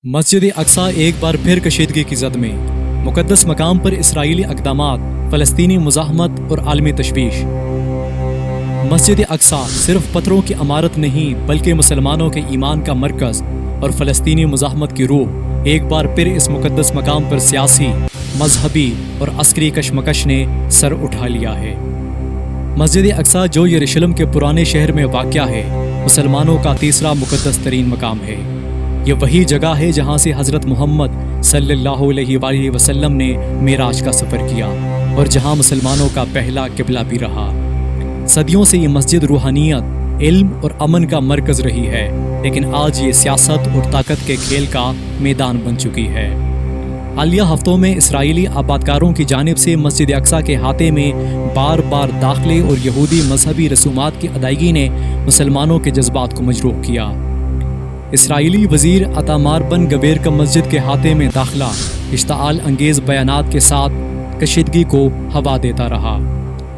مسجد اقصی ایک بار پھر کشیدگی کی زد میں، مقدس مقام پر اسرائیلی اقدامات، فلسطینی مزاحمت اور عالمی تشویش۔ مسجد اقصی صرف پتھروں کی عمارت نہیں بلکہ مسلمانوں کے ایمان کا مرکز اور فلسطینی مزاحمت کی روح۔ ایک بار پھر اس مقدس مقام پر سیاسی، مذہبی اور عسکری کشمکش نے سر اٹھا لیا ہے۔ مسجد اقصی جو یروشلم کے پرانے شہر میں واقع ہے، مسلمانوں کا تیسرا مقدس ترین مقام ہے۔ یہ وہی جگہ ہے جہاں سے حضرت محمد صلی اللہ علیہ وآلہ وسلم نے معراج کا سفر کیا اور جہاں مسلمانوں کا پہلا قبلہ بھی رہا۔ صدیوں سے یہ مسجد روحانیت، علم اور امن کا مرکز رہی ہے، لیکن آج یہ سیاست اور طاقت کے کھیل کا میدان بن چکی ہے۔ حالیہ ہفتوں میں اسرائیلی آبادکاروں کی جانب سے مسجد اقصی کے احاطے میں بار بار داخلے اور یہودی مذہبی رسومات کی ادائیگی نے مسلمانوں کے جذبات کو مجروح کیا۔ اسرائیلی وزیر اتامار بن گویر کا مسجد کے احاطے میں داخلہ اشتعال انگیز بیانات کے ساتھ کشیدگی کو ہوا دیتا رہا۔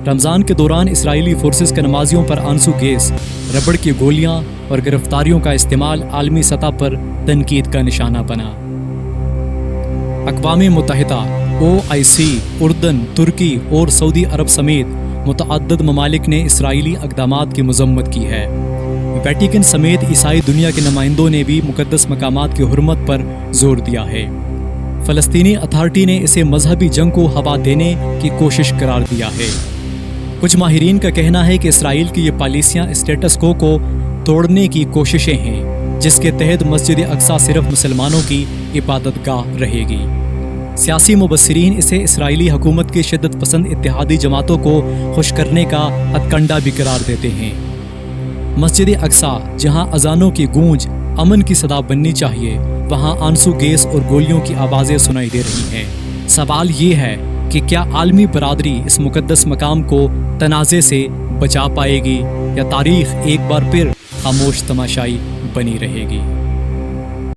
رمضان کے دوران اسرائیلی فورسز کے نمازیوں پر آنسو گیس، ربڑ کی گولیاں اور گرفتاریوں کا استعمال عالمی سطح پر تنقید کا نشانہ بنا۔ اقوام متحدہ، OIC، اردن، ترکی اور سعودی عرب سمیت متعدد ممالک نے اسرائیلی اقدامات کی مذمت کی ہے۔ ویٹیکن سمیت عیسائی دنیا کے نمائندوں نے بھی مقدس مقامات کی حرمت پر زور دیا ہے۔ فلسطینی اتھارٹی نے اسے مذہبی جنگ کو ہوا دینے کی کوشش قرار دیا ہے۔ کچھ ماہرین کا کہنا ہے کہ اسرائیل کی یہ پالیسیاں اسٹیٹس کو توڑنے کی کوششیں ہیں، جس کے تحت مسجد اقصی صرف مسلمانوں کی عبادت گاہ رہے گی۔ سیاسی مبصرین اسے اسرائیلی حکومت کی شدت پسند اتحادی جماعتوں کو خوش کرنے کا ہتھکنڈہ بھی قرار دیتے ہیں۔ مسجد اقصی جہاں اذانوں کی گونج امن کی صدا بننی چاہیے، وہاں آنسو گیس اور گولیوں کی آوازیں سنائی دے رہی ہیں۔ سوال یہ ہے کہ کیا عالمی برادری اس مقدس مقام کو تنازع سے بچا پائے گی یا تاریخ ایک بار پھر خاموش تماشائی بنی رہے گی؟